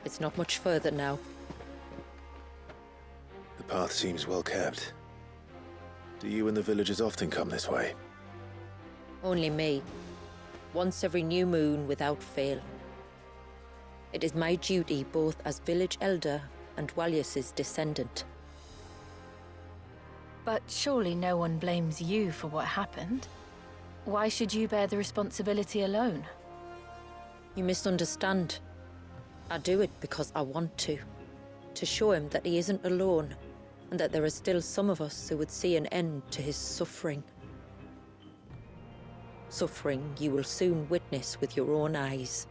It's not much further now. The path seems well kept. Do you and the villagers often come this way? Only me. Once every new moon without fail. It is my duty both as village elder and Walyus's descendant. But surely no one blames you for what happened. Why should you bear the responsibility alone? You misunderstand. I do it because I want to. To show him that he isn't alone, and that there are still some of us who would see an end to his suffering. Suffering you will soon witness with your own eyes.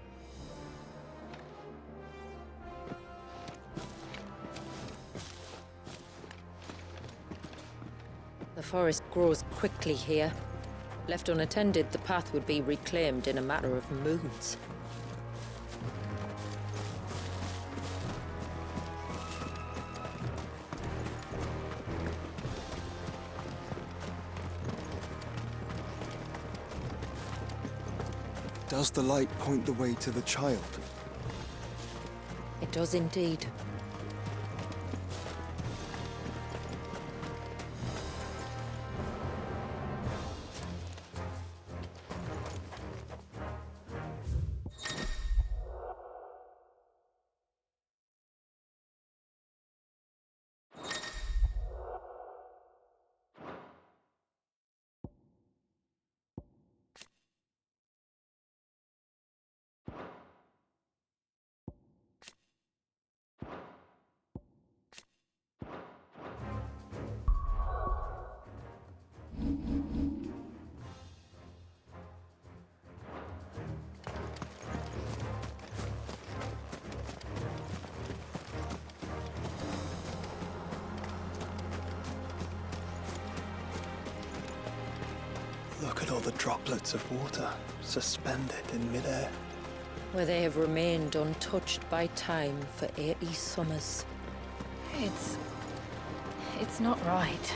The forest grows quickly here. Left unattended, the path would be reclaimed in a matter of moons. Does the light point the way to the child? It does indeed. Look at all the droplets of water suspended in midair. Where they have remained untouched by time for 80 summers. It's not right.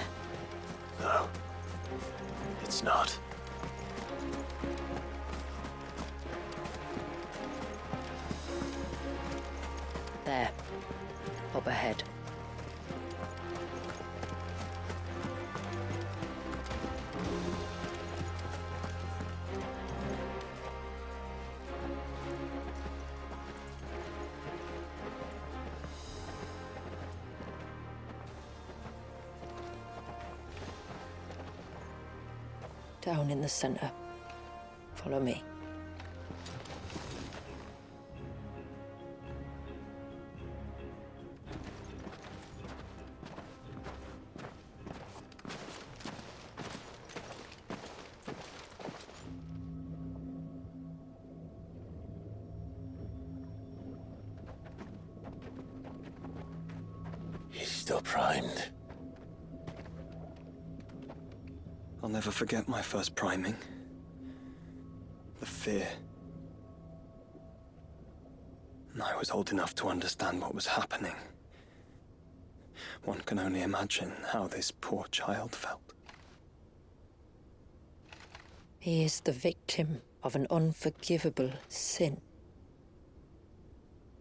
No, it's not. There. Up ahead. Down in the center. Follow me. He's still primed. I'll never forget my first priming. The fear. And I was old enough to understand what was happening. One can only imagine how this poor child felt. He is the victim of an unforgivable sin.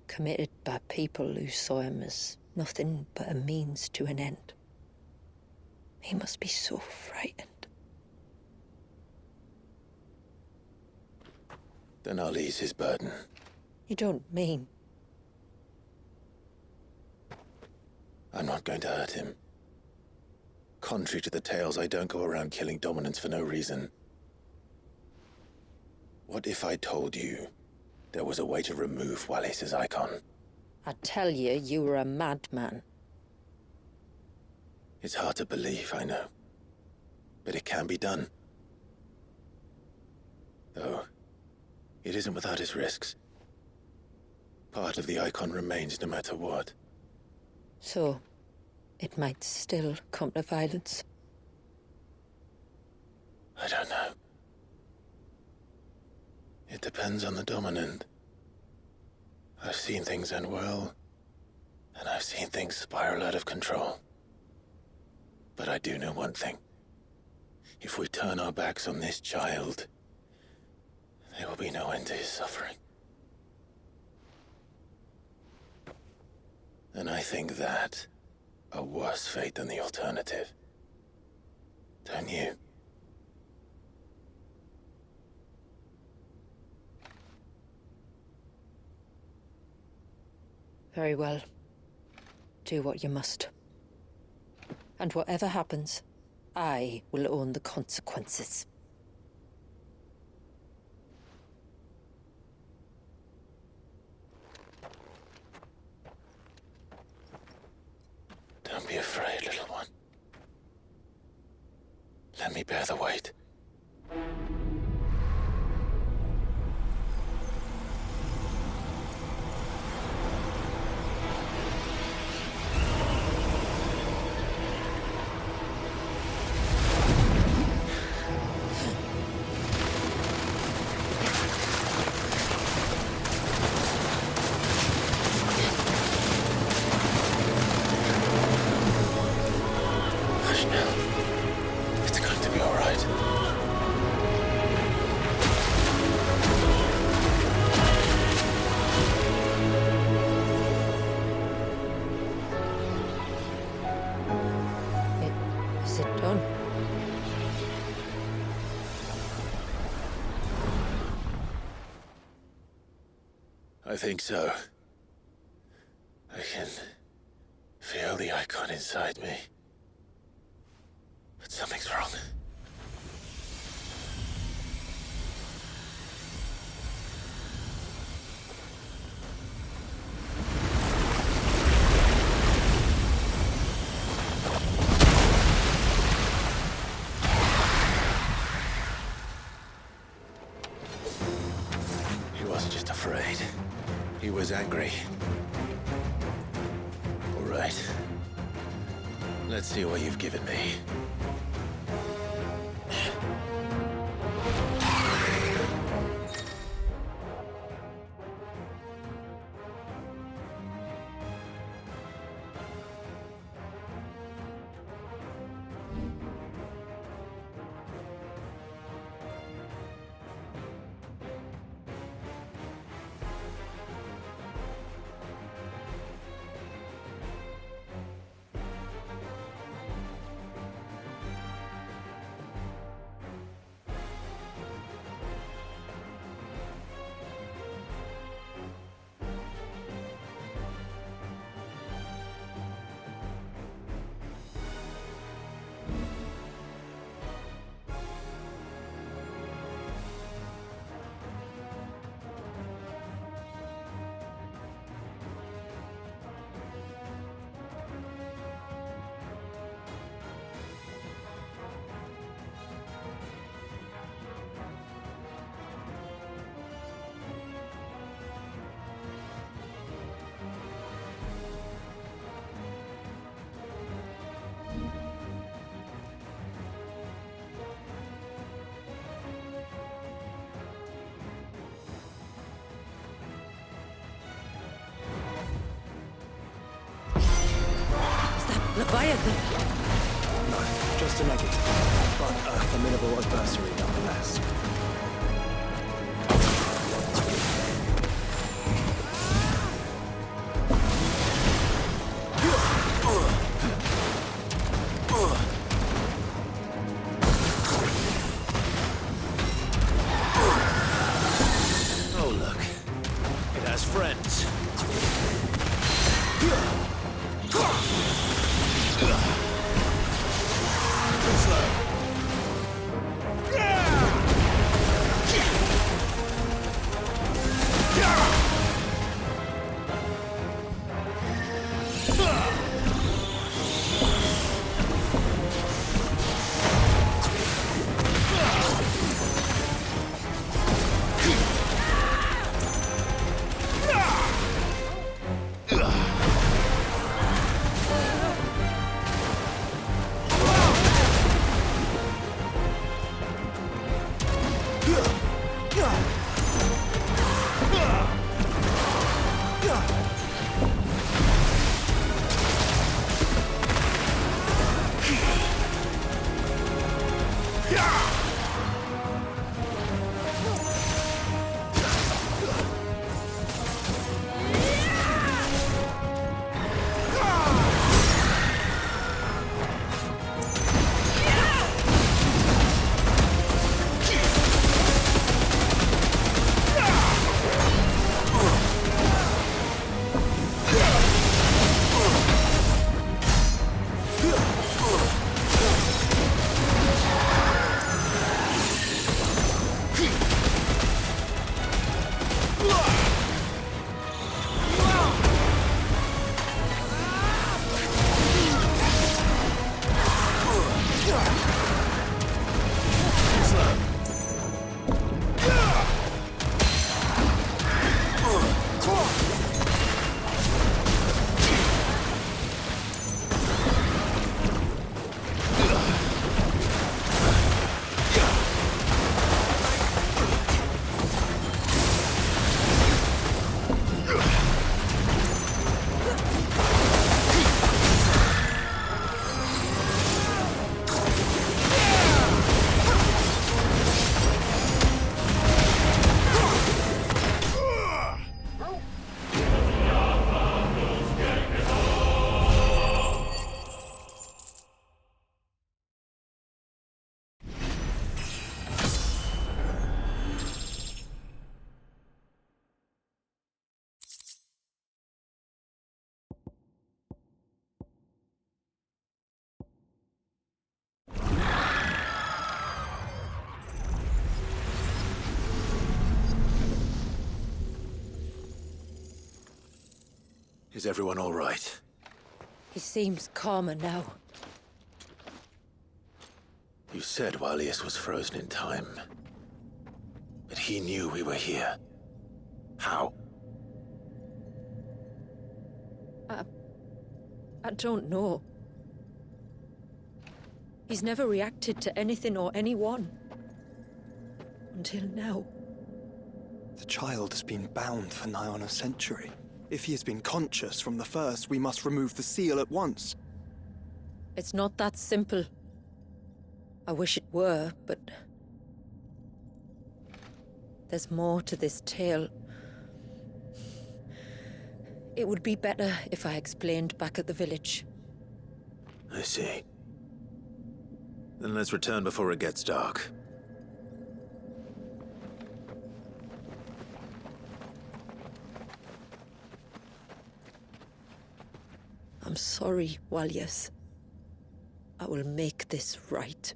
Committed by people who saw him as nothing but a means to an end. He must be so frightened. Then I'll ease his burden. You don't mean? I'm not going to hurt him. Contrary to the tales, I don't go around killing dominants for no reason. What if I told you there was a way to remove Wallace's icon? I tell you, you were a madman. It's hard to believe, I know. But it can be done. Though, it isn't without its risks. Part of the icon remains no matter what. So, it might still come to violence. I don't know. It depends on the dominant. I've seen things end well, and I've seen things spiral out of control. But I do know one thing. If we turn our backs on this child, there will be no end to his suffering. And I think that a worse fate than the alternative. Don't you? Very well. Do what you must. And whatever happens, I will own the consequences. Don't be afraid, little one. Let me bear the weight. Hush now. It's going to be all right. Is it done? I think so. I can feel the icon inside me. But something's wrong. He wasn't just afraid. He was angry. All right. Let's see what you've given me. Leviathan! No, just a negative, but a formidable adversary nonetheless. Oh, look. It has friends. Too slow. Is everyone all right? He seems calmer now. You said Walius was frozen in time. But he knew we were here. How? I don't know. He's never reacted to anything or anyone. Until now. The child has been bound for nigh on a century. If he has been conscious from the first, we must remove the seal at once. It's not that simple. I wish it were, but... there's more to this tale. It would be better if I explained back at the village. I see. Then let's return before it gets dark. I'm sorry, Walius. I will make this right.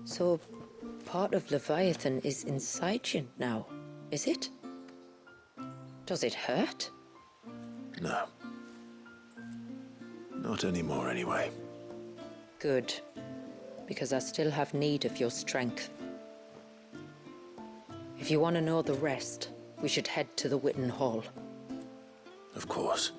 So, part of Leviathan is inside you now, is it? Does it hurt? No. Not anymore, anyway. Good. Because I still have need of your strength. If you want to know the rest, we should head to the Witten Hall. Of course.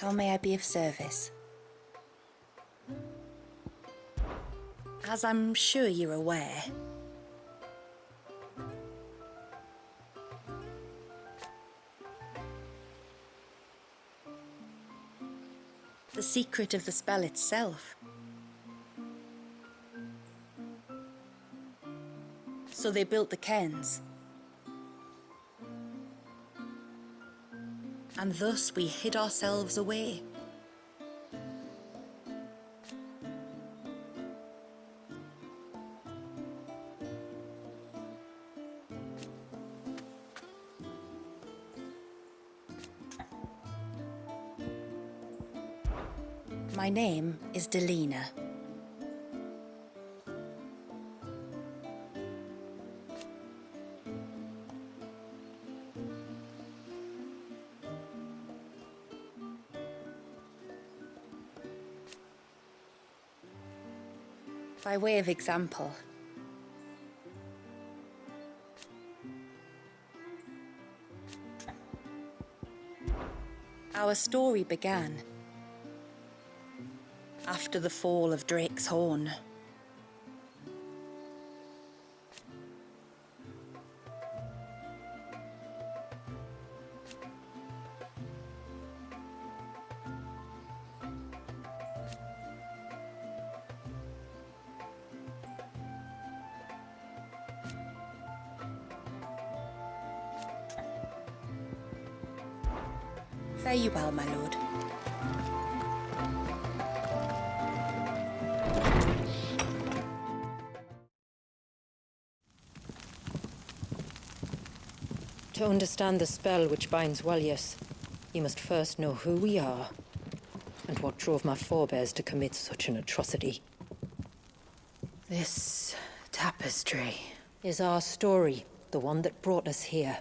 How may I be of service? As I'm sure you're aware, the secret of the spell itself. So they built the cairns. And thus we hid ourselves away. My name is Delina. By way of example, our story began after the fall of Drake's Horn. Fare you well, my lord. To understand the spell which binds Walyas, you must first know who we are, and what drove my forebears to commit such an atrocity. This tapestry is our story, the one that brought us here.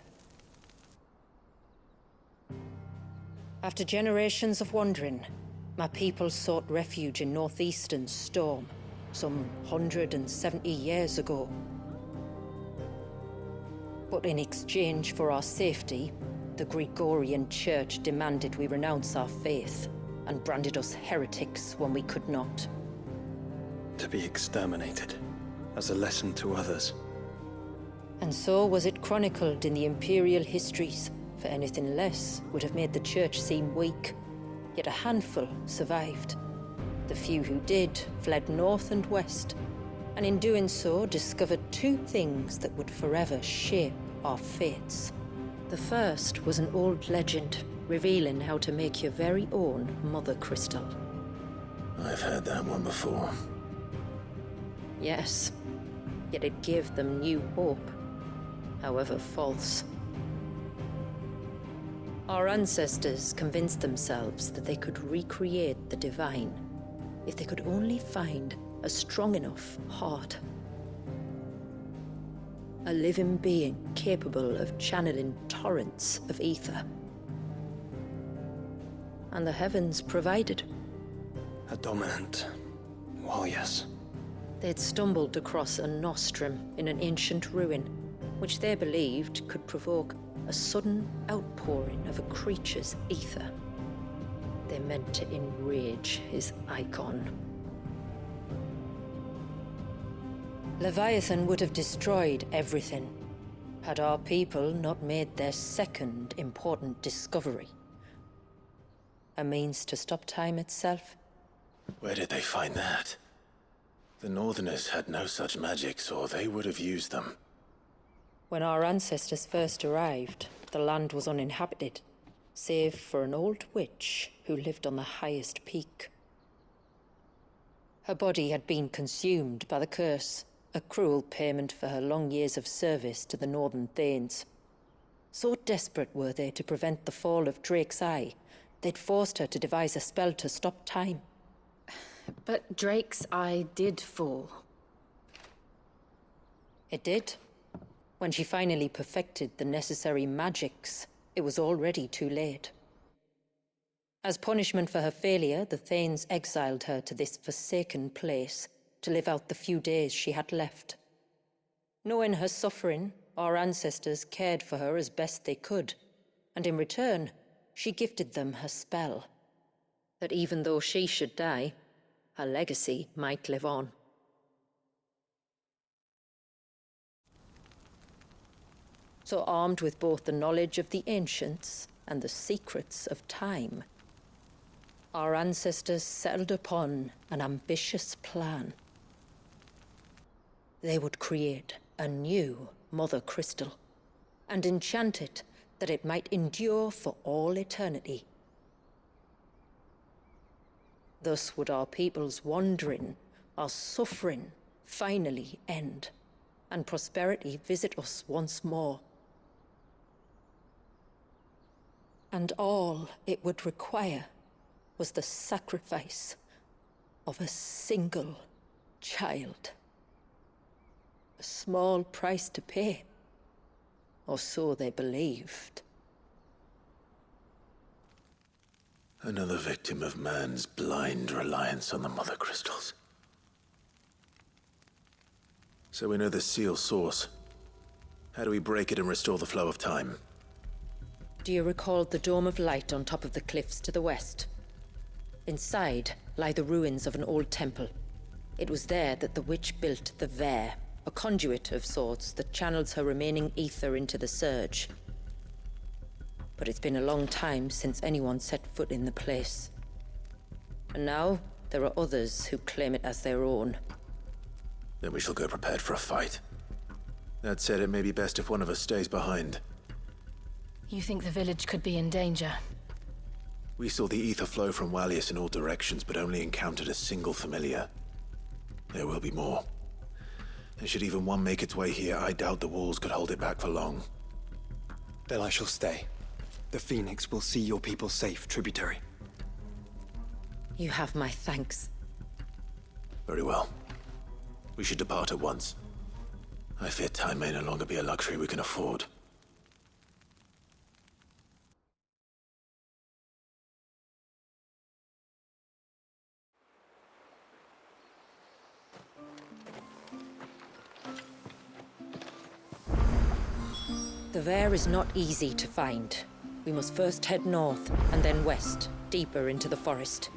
After generations of wandering, my people sought refuge in northeastern Storm, some 170 years ago. But in exchange for our safety, the Gregorian Church demanded we renounce our faith and branded us heretics when we could not. To be exterminated, as a lesson to others. And so was it chronicled in the imperial histories, for anything less would have made the Church seem weak. Yet a handful survived. The few who did fled north and west, and in doing so discovered two things that would forever shape our fates. The first was an old legend, revealing how to make your very own Mother Crystal. I've heard that one before. Yes, yet it gave them new hope, however false. Our ancestors convinced themselves that they could recreate the divine if they could only find a strong enough heart. A living being capable of channeling torrents of ether. And the heavens provided. A dominant Walyas. They'd stumbled across a nostrum in an ancient ruin, which they believed could provoke a sudden outpouring of a creature's ether. They meant to enrage his icon. Leviathan would have destroyed everything, had our people not made their second important discovery. A means to stop time itself. Where did they find that? The Northerners had no such magics, or they would have used them. When our ancestors first arrived, the land was uninhabited, save for an old witch who lived on the highest peak. Her body had been consumed by the curse, a cruel payment for her long years of service to the Northern Thanes. So desperate were they to prevent the fall of Drake's Eye, they'd forced her to devise a spell to stop time. But Drake's Eye did fall. It did. When she finally perfected the necessary magics, it was already too late. As punishment for her failure, the Thanes exiled her to this forsaken place to live out the few days she had left. Knowing her suffering, our ancestors cared for her as best they could, and in return, she gifted them her spell, That even though she should die, her legacy might live on. So armed with both the knowledge of the ancients and the secrets of time, our ancestors settled upon an ambitious plan. They would create a new Mother Crystal and enchant it that it might endure for all eternity. Thus would our people's wandering, our suffering, finally end, and prosperity visit us once more. And all it would require was the sacrifice of a single child. A small price to pay, or so they believed. Another victim of man's blind reliance on the Mother Crystals. So we know the seal source. How do we break it and restore the flow of time? Do you recall the dome of light on top of the cliffs to the west? Inside lie the ruins of an old temple. It was there that the witch built the Vare, a conduit of sorts that channels her remaining ether into the Surge. But it's been a long time since anyone set foot in the place. And now, there are others who claim it as their own. Then we shall go prepared for a fight. That said, it may be best if one of us stays behind. You think the village could be in danger? We saw the ether flow from Wallius in all directions, but only encountered a single familiar. There will be more. And should even one make its way here, I doubt the walls could hold it back for long. Then I shall stay. The Phoenix will see your people safe, tributary. You have my thanks. Very well. We should depart at once. I fear time may no longer be a luxury we can afford. The Vare is not easy to find. We must first head north, and then west, deeper into the forest.